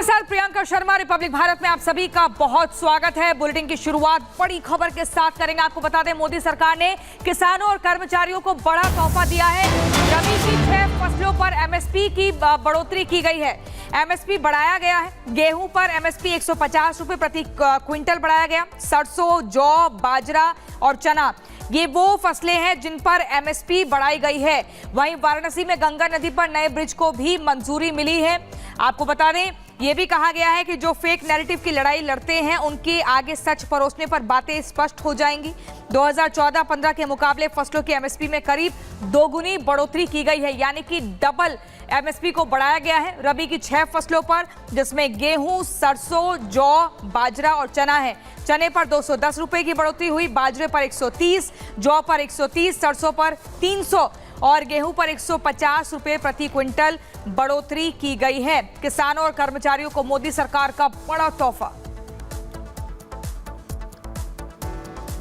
साथ प्रियंका शर्मा, रिपब्लिक भारत में आप सभी का बहुत स्वागत है। बुलेटिन की शुरुआत बड़ी खबर के साथ करेंगे। आपको बता दें, मोदी सरकार ने किसानों और कर्मचारियों को बड़ा तोहफा दिया है। रबी की 6 फसलों पर एमएसपी की बढ़ोतरी की गई है। एमएसपी बढ़ाया गया है। गेहूं पर एमएसपी 150 रुपए प्रति क्विंटल बढ़ाया गया। सरसों, जौ, बाजरा और चना, ये वो फसलें हैं जिन पर एमएसपी बढ़ाई गई है। वहीं वाराणसी में गंगा नदी पर नए ब्रिज को भी मंजूरी मिली है। आपको बता दें, ये भी कहा गया है कि जो फेक नैरेटिव की लड़ाई लड़ते हैं, उनके आगे सच परोसने पर बातें स्पष्ट हो जाएंगी। 2014-15 के मुकाबले फसलों की एमएसपी में करीब दोगुनी बढ़ोतरी की गई है, यानी कि डबल एमएसपी को बढ़ाया गया है। रबी की 6 फसलों पर, जिसमें गेहूं, सरसों, जौ, बाजरा और चना है। चने पर 210 रुपए की बढ़ोतरी हुई, बाजरे पर 130, जौ पर 130, सरसों पर 300 और गेहूं पर 150 रुपए प्रति क्विंटल बढ़ोतरी की गई है। किसानों और कर्मचारियों को मोदी सरकार का बड़ा तोहफा।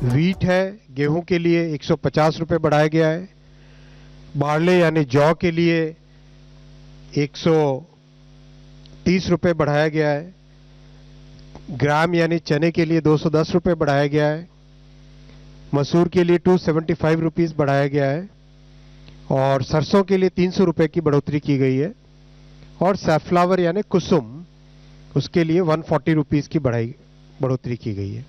व्हीट है, गेहूं के लिए 150 रुपए बढ़ाया गया है। बार्ले यानी जौ के लिए 130 रुपए बढ़ाया गया है। ग्राम यानी चने के लिए 210 रुपए बढ़ाया गया है। मसूर के लिए 275 रुपीस बढ़ाया गया है और सरसों के लिए 300 रुपए की बढ़ोतरी की गई है। और सैफ्लावर यानी कुसुम, उसके लिए 140 रुपीस की बढ़ोतरी की गई है।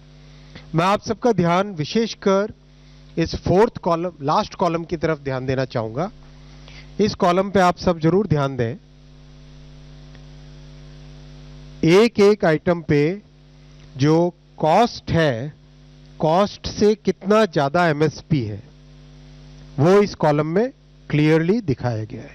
मैं आप सबका ध्यान विशेषकर इस 4th कॉलम, लास्ट कॉलम की तरफ ध्यान देना चाहूंगा। इस कॉलम पे आप सब जरूर ध्यान दें। एक एक आइटम पे जो कॉस्ट है, कॉस्ट से कितना ज्यादा एमएसपी है, वो इस कॉलम में क्लियरली दिखाया गया है।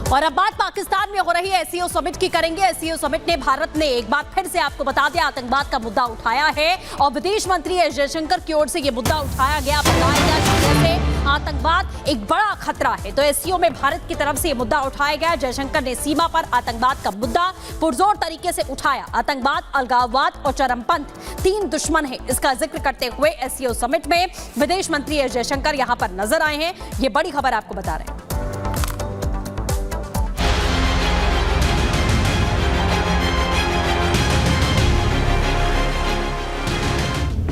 और अब बात पाकिस्तान में हो रही एससीओ समिट की करेंगे। एससीओ समिट ने भारत ने एक बार फिर से, आपको बता दें, आतंकवाद का मुद्दा उठाया है और विदेश मंत्री एस जयशंकर की ओर से यह मुद्दा उठाया गया, बताया गया कि जैसे आतंकवाद एक बड़ा खतरा है। तो एससीओ में भारत की तरफ से यह मुद्दा उठाया गया। जयशंकर ने सीमा पर आतंकवाद का मुद्दा पुरजोर तरीके से उठाया। आतंकवाद, अलगाववाद और चरमपंथ 3 दुश्मन है, इसका जिक्र करते हुए एससीओ समिट में विदेश मंत्री एस जयशंकर यहां पर नजर आए हैं। ये बड़ी खबर आपको बता रहे हैं।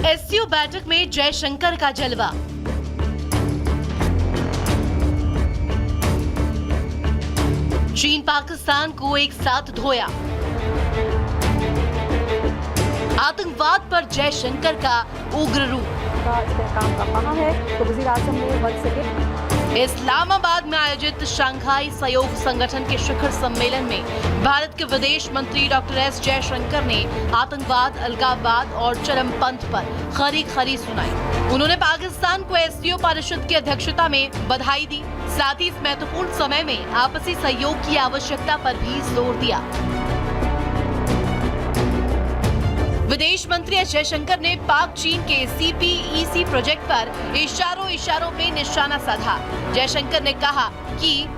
एससीओ बैठक में जयशंकर का जलवा। चीन पाकिस्तान को एक साथ धोया। आतंकवाद पर जयशंकर का उग्र रूप। काम का कहा है तो वज़ीर आज़म ने 1 सेकेंड। इस्लामाबाद में आयोजित शंघाई सहयोग संगठन के शिखर सम्मेलन में भारत के विदेश मंत्री डॉक्टर एस जयशंकर ने आतंकवाद, अलगाववाद और चरमपंथ पर खरी खरी सुनाई। उन्होंने पाकिस्तान को एससीओ परिषद की अध्यक्षता में बधाई दी। साथ ही इस महत्वपूर्ण समय में आपसी सहयोग की आवश्यकता पर भी जोर दिया। विदेश मंत्री एस जयशंकर ने पाक चीन के सीपीईसी प्रोजेक्ट पर इशारों पे निशाना साधा। जयशंकर ने कहा कि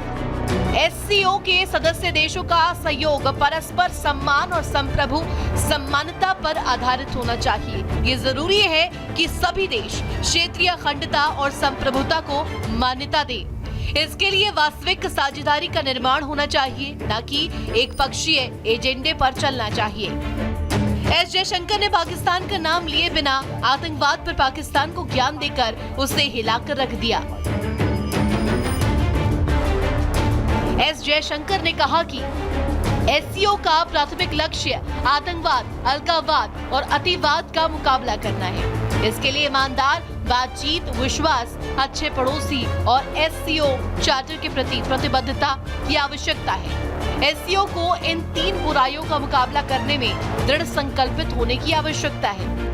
एससीओ के सदस्य देशों का सहयोग परस्पर सम्मान और संप्रभु समानता पर आधारित होना चाहिए। ये जरूरी है कि सभी देश क्षेत्रीय अखंडता और संप्रभुता को मान्यता दें। इसके लिए वास्तविक साझेदारी का निर्माण होना चाहिए, न कि एक पक्षीय एजेंडे पर चलना चाहिए। एस जयशंकर ने पाकिस्तान का नाम लिए बिना आतंकवाद पर पाकिस्तान को ज्ञान देकर उसे हिलाकर रख दिया। एस जयशंकर ने कहा कि एससीओ का प्राथमिक लक्ष्य आतंकवाद, अलगाववाद और अतिवाद का मुकाबला करना है। इसके लिए ईमानदार बातचीत, विश्वास, अच्छे पड़ोसी और एससीओ चार्टर के प्रति प्रतिबद्धता की आवश्यकता है। एससीओ को इन 3 बुराइयों का मुकाबला करने में दृढ़ संकल्पित होने की आवश्यकता है।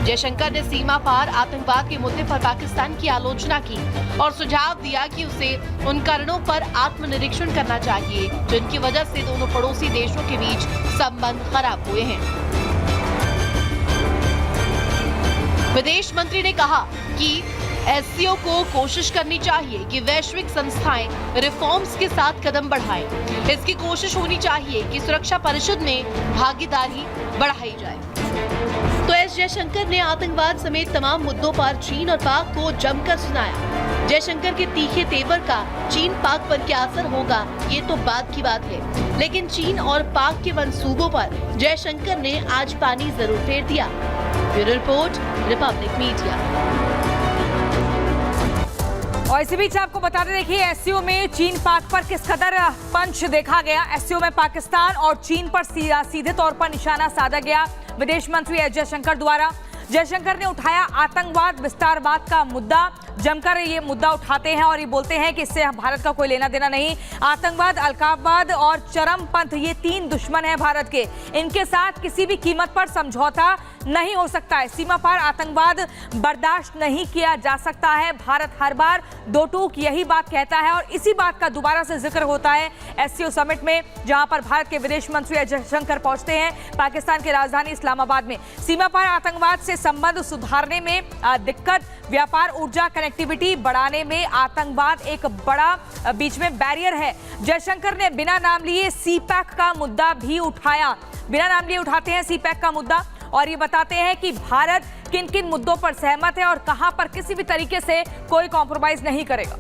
जयशंकर ने सीमा पार आतंकवाद के मुद्दे पर पाकिस्तान की आलोचना की और सुझाव दिया कि उसे उन कारणों पर आत्मनिरीक्षण करना चाहिए जिनकी वजह से दोनों पड़ोसी देशों के बीच संबंध खराब हुए हैं। विदेश मंत्री ने कहा कि एससीओ को कोशिश करनी चाहिए कि वैश्विक संस्थाएं रिफॉर्म्स के साथ कदम बढ़ाएं। इसकी कोशिश होनी चाहिए कि सुरक्षा परिषद में भागीदारी बढ़ाई जाए। तो एस जयशंकर ने आतंकवाद समेत तमाम मुद्दों पर चीन और पाक को जमकर सुनाया। जयशंकर के तीखे तेवर का चीन पाक पर क्या असर होगा, ये तो बाद की बात है, लेकिन चीन और पाक के मंसूबों पर जयशंकर ने आज पानी जरूर फेर दिया। Bureau report, Republic media. और इसी बीच आपको बताते देखिए एससीओ में चीन पाक पर किस कदर पंच देखा गया। एससीओ में पाकिस्तान और चीन पर सीधे तौर पर निशाना साधा गया विदेश मंत्री एस जयशंकर द्वारा। जयशंकर ने उठाया आतंकवाद विस्तारवाद का मुद्दा। जमकर ये मुद्दा उठाते हैं और ये बोलते हैं कि इससे भारत का कोई लेना देना नहीं। आतंकवाद, अलकायदा और चरमपंथ ये तीन दुश्मन हैं भारत के। इनके साथ किसी भी कीमत पर समझौता नहीं हो सकता है। सीमा पार आतंकवाद बर्दाश्त नहीं किया जा सकता है। भारत हर बार दो टूक यही बात कहता है और इसी बात का दोबारा से जिक्र होता है एससीओ समिट में, जहां पर भारत के विदेश मंत्री एस जयशंकर पहुंचते हैं पाकिस्तान की राजधानी इस्लामाबाद में। सीमा पार आतंकवाद से संबंध सुधारने में दिक्कत, व्यापार, ऊर्जा, कनेक्टिविटी बढ़ाने में आतंकवाद एक बड़ा बीच में बैरियर है। जयशंकर ने बिना नाम लिए सीपैक का मुद्दा भी उठाया। बिना नाम लिए उठाते हैं सीपैक का मुद्दा और ये बताते हैं कि भारत किन किन मुद्दों पर सहमत है और कहां पर किसी भी तरीके से कोई कॉम्प्रोमाइज नहीं करेगा।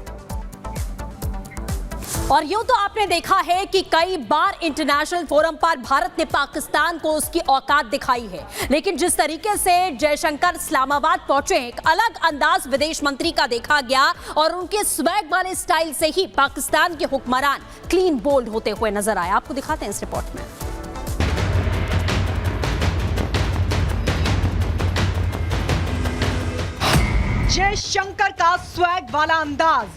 और यूं तो आपने देखा है कि कई बार इंटरनेशनल फोरम पर भारत ने पाकिस्तान को उसकी औकात दिखाई है, लेकिन जिस तरीके से जयशंकर इस्लामाबाद पहुंचे, एक अलग अंदाज विदेश मंत्री का देखा गया और उनके स्वैग वाले स्टाइल से ही पाकिस्तान के हुक्मरान क्लीन बोल्ड होते हुए नजर आए। आपको दिखाते हैं इस रिपोर्ट में। जयशंकर का स्वैग वाला अंदाज,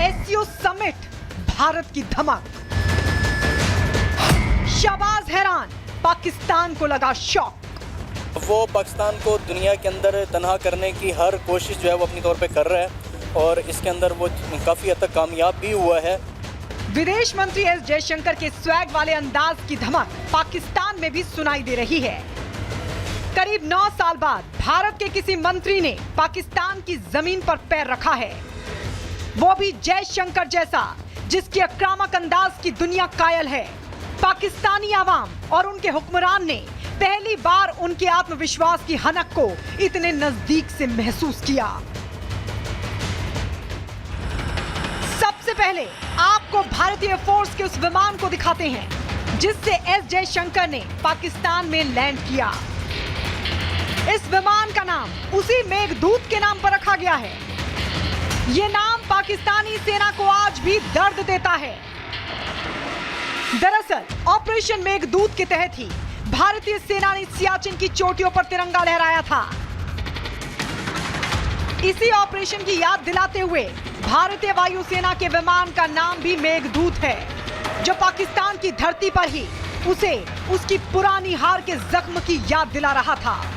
एससीओ समिट, भारत की धमक, शहबाज हैरान, पाकिस्तान को लगा शॉक। वो पाकिस्तान को दुनिया के अंदर तनहा करने की हर कोशिश जो है वो अपनी तौर पे कर रहा है और इसके अंदर वो काफ़ी हद तक कामयाब भी हुआ है। विदेश मंत्री एस जयशंकर के स्वैग वाले अंदाज की धमक पाकिस्तान में भी सुनाई दे रही है। करीब 9 साल बाद भारत के किसी मंत्री ने पाकिस्तान की जमीन पर पैर रखा है, वो भी जयशंकर जैसा, जिसके आक्रामक अंदाज की दुनिया कायल है। पाकिस्तानी आवाम और उनके हुक्मरान ने पहली बार उनके आत्मविश्वास की हनक को इतने नजदीक से महसूस किया। सबसे पहले आपको भारतीय फोर्स के उस विमान को दिखाते हैं जिससे एस जयशंकर ने पाकिस्तान में लैंड किया। इस विमान का नाम उसी मेघदूत के नाम पर रखा गया है। ये नाम पाकिस्तानी सेना को आज भी दर्द देता है। दरअसल ऑपरेशन मेघदूत के तहत ही भारतीय सेना ने सियाचिन की चोटियों पर तिरंगा लहराया था। इसी ऑपरेशन की याद दिलाते हुए भारतीय वायुसेना के विमान का नाम भी मेघदूत है, जो पाकिस्तान की धरती पर ही उसे उसकी पुरानी हार के जख्म की याद दिला रहा था।